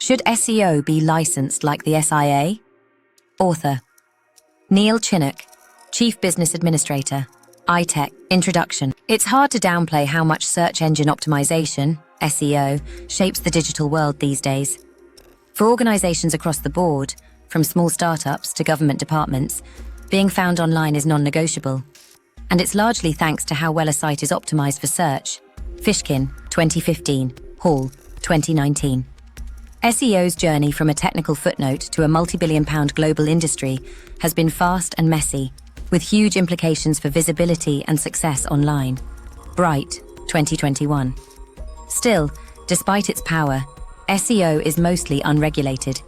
Should SEO be licensed like the SIA? Author: Neil Chinnock, Chief Business Administrator, iTech. Introduction. It's hard to downplay how much search engine optimization, SEO, shapes the digital world these days. For organizations across the board, from small startups to government departments, being found online is non-negotiable. And it's largely thanks to how well a site is optimized for search. Fishkin, 2015, Hall, 2019. SEO's journey from a technical footnote to a multi-billion-pound global industry has been fast and messy, with huge implications for visibility and success online. Bright, 2021. Still, despite its power, SEO is mostly unregulated.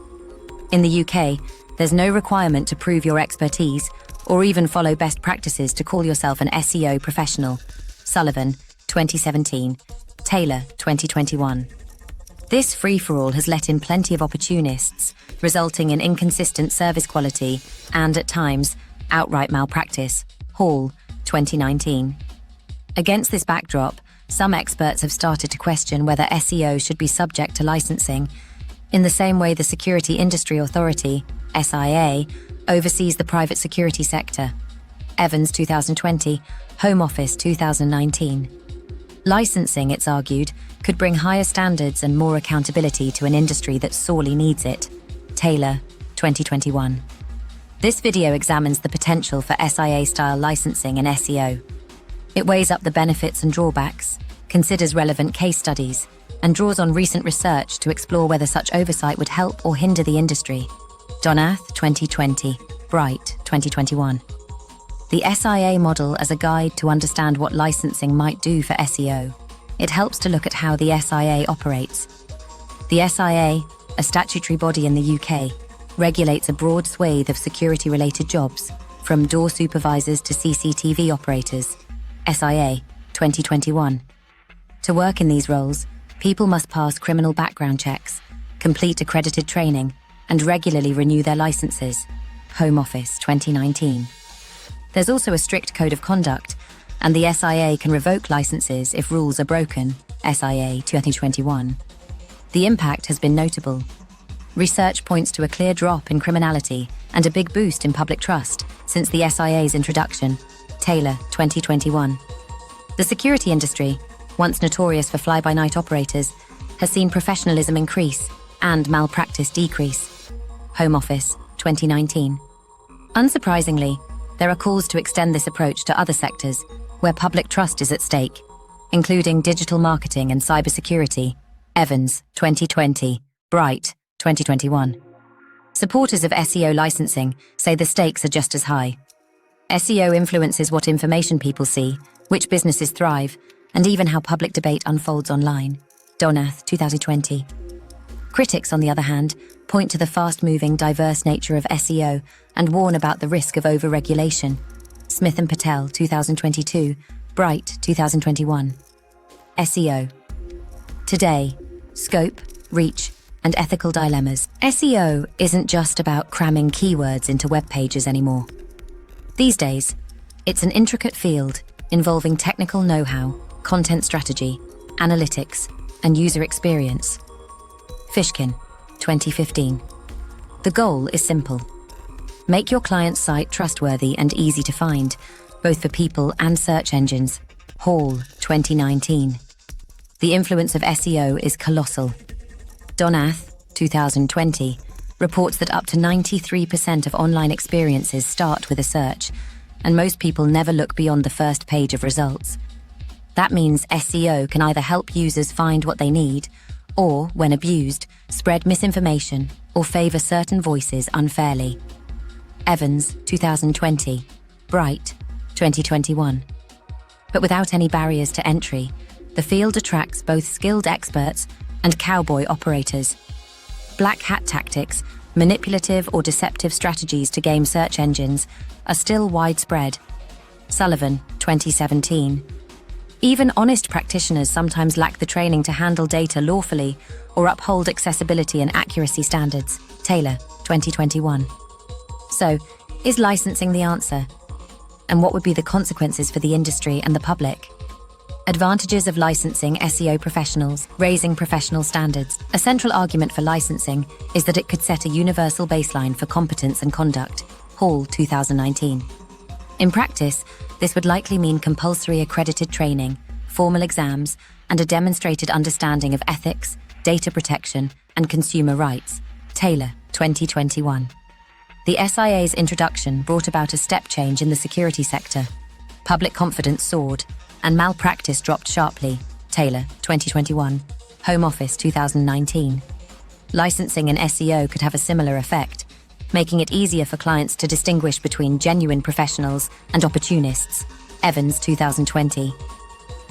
In the UK, there's no requirement to prove your expertise or even follow best practices to call yourself an SEO professional. Sullivan, 2017. Taylor, 2021. This free-for-all has let in plenty of opportunists, resulting in inconsistent service quality and, at times, outright malpractice. Hall, 2019. Against this backdrop, some experts have started to question whether SEO should be subject to licensing, in the same way the Security Industry Authority, SIA, oversees the private security sector. Evans, 2020, Home Office, 2019. Licensing, it's argued, could bring higher standards and more accountability to an industry that sorely needs it. Taylor, 2021. This video examines the potential for SIA-style licensing in SEO. It weighs up the benefits and drawbacks, considers relevant case studies, and draws on recent research to explore whether such oversight would help or hinder the industry. Donath, 2020, Bright, 2021. The SIA model as a guide to understand what licensing might do for SEO. It helps to look at how the SIA operates. The SIA, a statutory body in the UK, regulates a broad swathe of security-related jobs, from door supervisors to CCTV operators. SIA, 2021. To work in these roles, people must pass criminal background checks, complete accredited training, and regularly renew their licenses. Home Office, 2019. There's also a strict code of conduct, and the SIA can revoke licenses if rules are broken. SIA, 2021. The impact has been notable. Research points to a clear drop in criminality and a big boost in public trust since the SIA's introduction. Taylor, 2021. The security industry, once notorious for fly-by-night operators, has seen professionalism increase and malpractice decrease. Home Office, 2019. Unsurprisingly, there are calls to extend this approach to other sectors where public trust is at stake, including digital marketing and cybersecurity. Evans, 2020. Bright, 2021. Supporters of SEO licensing say the stakes are just as high. SEO influences what information people see, which businesses thrive, and even how public debate unfolds online. Donath, 2020. Critics, on the other hand, point to the fast-moving, diverse nature of SEO and warn about the risk of over-regulation. Smith and Patel, 2022. Bright, 2021. SEO. Today, scope, reach, and ethical dilemmas. SEO isn't just about cramming keywords into web pages anymore. These days, it's an intricate field involving technical know-how, content strategy, analytics, and user experience. Fishkin, 2015. The goal is simple. Make your client's site trustworthy and easy to find, both for people and search engines. Hall, 2019. The influence of SEO is colossal. Donath, 2020, reports that up to 93% of online experiences start with a search, and most people never look beyond the first page of results. That means SEO can either help users find what they need, or, when abused, spread misinformation or favor certain voices unfairly. Evans, 2020. Bright, 2021. But without any barriers to entry, the field attracts both skilled experts and cowboy operators. Black hat tactics, manipulative or deceptive strategies to game search engines, are still widespread. Sullivan, 2017. Even honest practitioners sometimes lack the training to handle data lawfully or uphold accessibility and accuracy standards. Taylor, 2021. So, is licensing the answer? And what would be the consequences for the industry and the public? Advantages of licensing SEO professionals, raising professional standards. A central argument for licensing is that it could set a universal baseline for competence and conduct. Hall, 2019. In practice, this would likely mean compulsory accredited training, formal exams, and a demonstrated understanding of ethics, data protection, and consumer rights. Taylor, 2021. The SIA's introduction brought about a step change in the security sector. Public confidence soared, and malpractice dropped sharply. Taylor, 2021. Home Office, 2019. Licensing in SEO could have a similar effect, making it easier for clients to distinguish between genuine professionals and opportunists. Evans, 2020.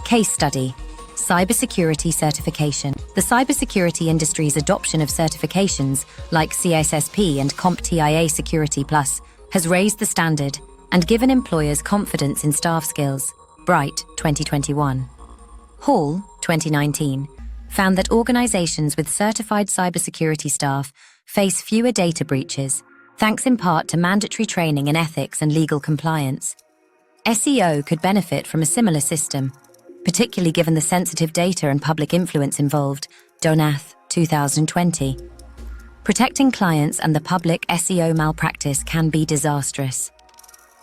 Case study: cybersecurity certification. The cybersecurity industry's adoption of certifications like CISSP and CompTIA Security Plus has raised the standard and given employers confidence in staff skills. Bright, 2021. Hall, 2019, found that organizations with certified cybersecurity staff face fewer data breaches, thanks in part to mandatory training in ethics and legal compliance. SEO could benefit from a similar system, particularly given the sensitive data and public influence involved. Donath, 2020. Protecting clients and the public. SEO malpractice can be disastrous.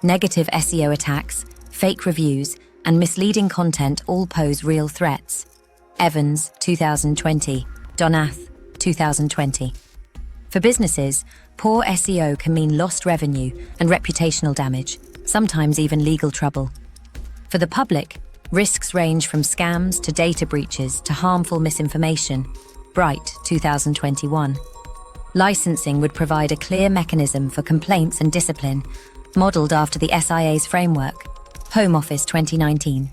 Negative SEO attacks, fake reviews, and misleading content all pose real threats. Evans, 2020. Donath, 2020. For businesses, poor SEO can mean lost revenue and reputational damage, sometimes even legal trouble. For the public, risks range from scams to data breaches to harmful misinformation. Bright, 2021. Licensing would provide a clear mechanism for complaints and discipline, modeled after the SIA's framework. Home Office, 2019.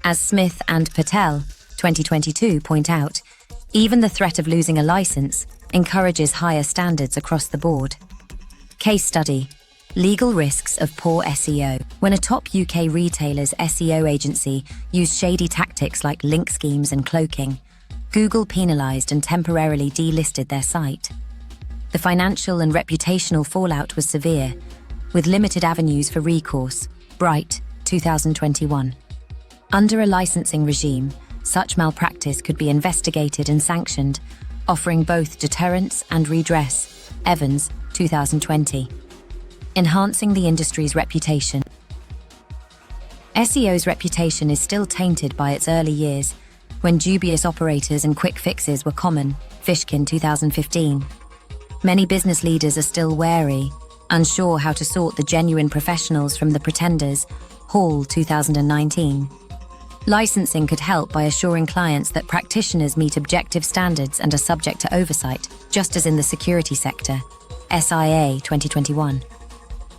As Smith and Patel, 2022, point out, even the threat of losing a license encourages higher standards across the board. Case study: legal risks of poor SEO. When a top UK retailer's SEO agency used shady tactics like link schemes and cloaking, Google penalised and temporarily delisted their site. The financial and reputational fallout was severe, with limited avenues for recourse. Bright, 2021. Under a licensing regime, such malpractice could be investigated and sanctioned, offering both deterrence and redress. Evans, 2020. Enhancing the industry's reputation. SEO's reputation is still tainted by its early years, when dubious operators and quick fixes were common. Fishkin, 2015. Many business leaders are still wary, unsure how to sort the genuine professionals from the pretenders. Hall, 2019. Licensing could help by assuring clients that practitioners meet objective standards and are subject to oversight, just as in the security sector. SIA, 2021.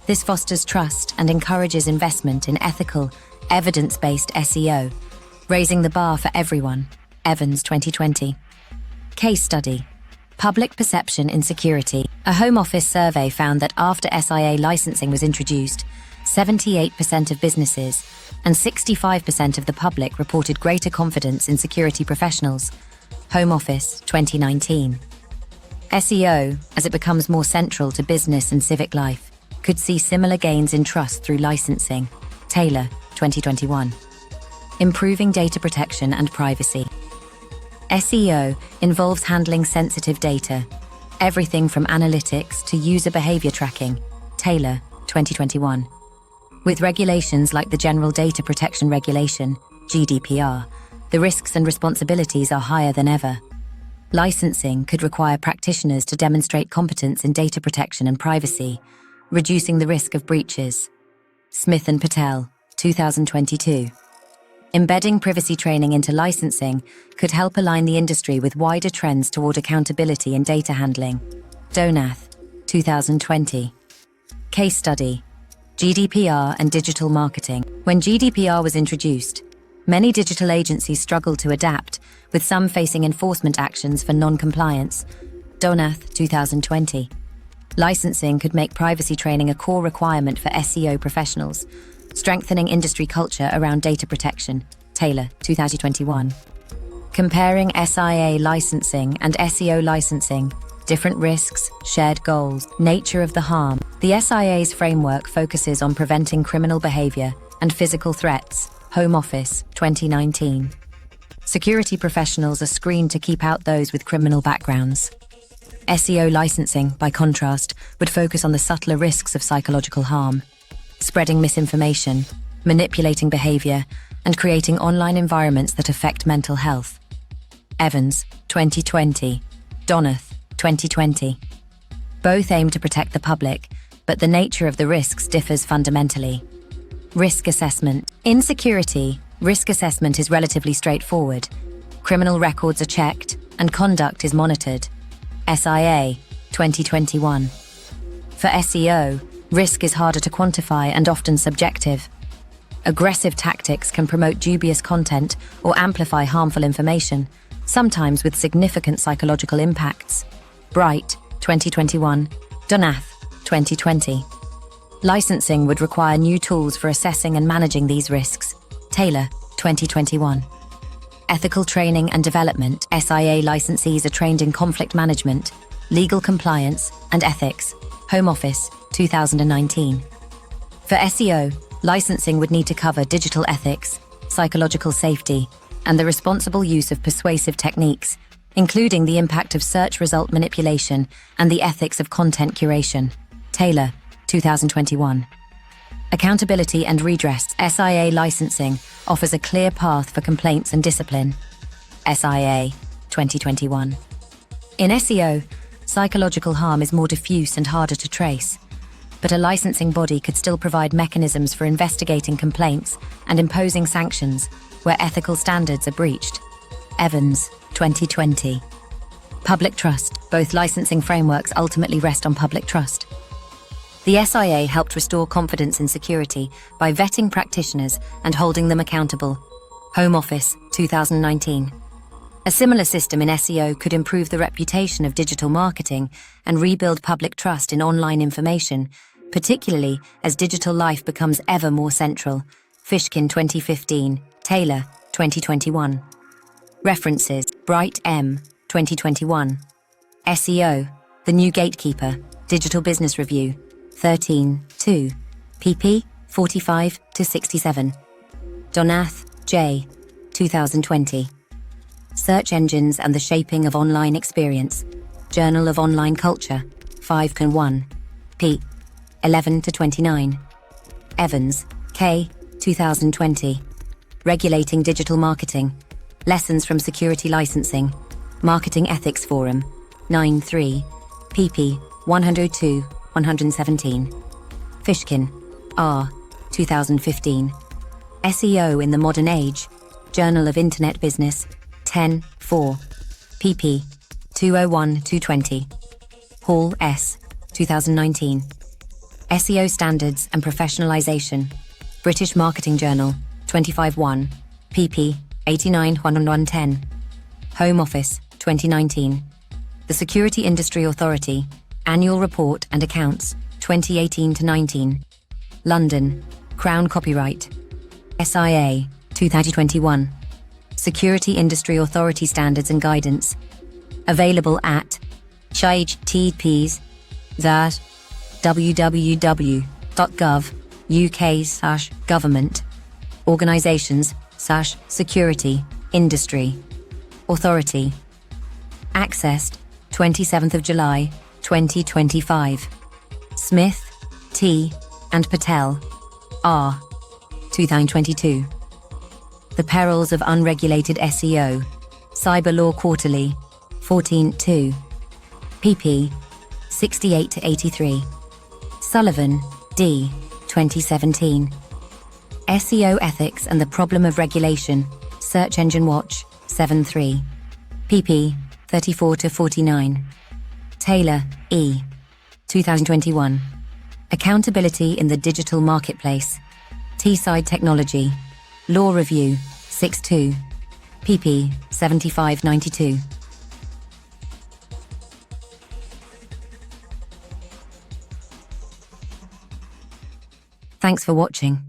This fosters trust and encourages investment in ethical, evidence-based SEO, raising the bar for everyone. Evans, 2020. Case study: public perception in security. A Home Office survey found that after SIA licensing was introduced, 78% of businesses and 65% of the public reported greater confidence in security professionals. Home Office, 2019. SEO, as it becomes more central to business and civic life, could see similar gains in trust through licensing. Taylor, 2021. Improving data protection and privacy. SEO involves handling sensitive data, everything from analytics to user behavior tracking. Taylor, 2021. With regulations like the General Data Protection Regulation, GDPR, the risks and responsibilities are higher than ever. Licensing could require practitioners to demonstrate competence in data protection and privacy, reducing the risk of breaches. Smith and Patel, 2022. Embedding privacy training into licensing could help align the industry with wider trends toward accountability in data handling. Donath, 2020. Case study: GDPR and digital marketing. When GDPR was introduced, many digital agencies struggled to adapt, with some facing enforcement actions for non-compliance. Donath, 2020. Licensing could make privacy training a core requirement for SEO professionals, strengthening industry culture around data protection. Taylor, 2021. Comparing SIA licensing and SEO licensing, different risks, shared goals, nature of the harm. The SIA's framework focuses on preventing criminal behavior and physical threats. Home Office, 2019. Security professionals are screened to keep out those with criminal backgrounds. SEO licensing, by contrast, would focus on the subtler risks of psychological harm, spreading misinformation, manipulating behavior, and creating online environments that affect mental health. Evans, 2020. Donath, 2020. Both aim to protect the public, but the nature of the risks differs fundamentally. Risk assessment. In security, risk assessment is relatively straightforward. Criminal records are checked, and conduct is monitored. SIA, 2021. For SEO, risk is harder to quantify and often subjective. Aggressive tactics can promote dubious content or amplify harmful information, sometimes with significant psychological impacts. Bright, 2021. Donath, 2020. Licensing would require new tools for assessing and managing these risks. Taylor, 2021. Ethical training and development. SIA licensees are trained in conflict management, legal compliance, and ethics. Home Office, 2019. For SEO, licensing would need to cover digital ethics, psychological safety, and the responsible use of persuasive techniques, including the impact of search result manipulation and the ethics of content curation. Taylor, 2021. Accountability and redress. SIA licensing offers a clear path for complaints and discipline. SIA, 2021. In SEO, psychological harm is more diffuse and harder to trace, but a licensing body could still provide mechanisms for investigating complaints and imposing sanctions where ethical standards are breached. Evans, 2020. Public trust. Both licensing frameworks ultimately rest on public trust. The SIA helped restore confidence in security by vetting practitioners and holding them accountable. Home Office, 2019. A similar system in SEO could improve the reputation of digital marketing and rebuild public trust in online information, particularly as digital life becomes ever more central. Fishkin, 2015. Taylor, 2021. References. Bright M, 2021. SEO, The New Gatekeeper, Digital Business Review, 13.2, pp. 45-67. Donath, J, 2020. Search Engines and the Shaping of Online Experience, Journal of Online Culture, 5.1, p. 11-29. Evans, K, 2020. Regulating Digital Marketing, Lessons from Security Licensing, Marketing Ethics Forum, 9.3, pp. 102-117. Fishkin, R, 2015. SEO in the Modern Age, Journal of Internet Business, 10.4, pp. 201-220. Hall, S, 2019. SEO Standards and Professionalization, British Marketing Journal, 25.1, pp. 89-110. Home Office, 2019. The Security Industry Authority, Annual Report and Accounts, 2018-19. London, Crown Copyright. SIA, 2021. Security Industry Authority Standards and Guidance. Available at www.gov.uk/government organisations/security industry authority. Accessed 27th of July 2025. Smith, T, and Patel, R, 2022. The Perils of Unregulated SEO, Cyber Law Quarterly, 14.2, pp. 68-83. Sullivan, D, 2017. SEO Ethics and the Problem of Regulation, Search Engine Watch, 7.3, pp. 34-49. Taylor, E, 2021. Accountability in the Digital Marketplace, T-Side Technology, Law Review, 6.2, pp. 75-92. Thanks for watching.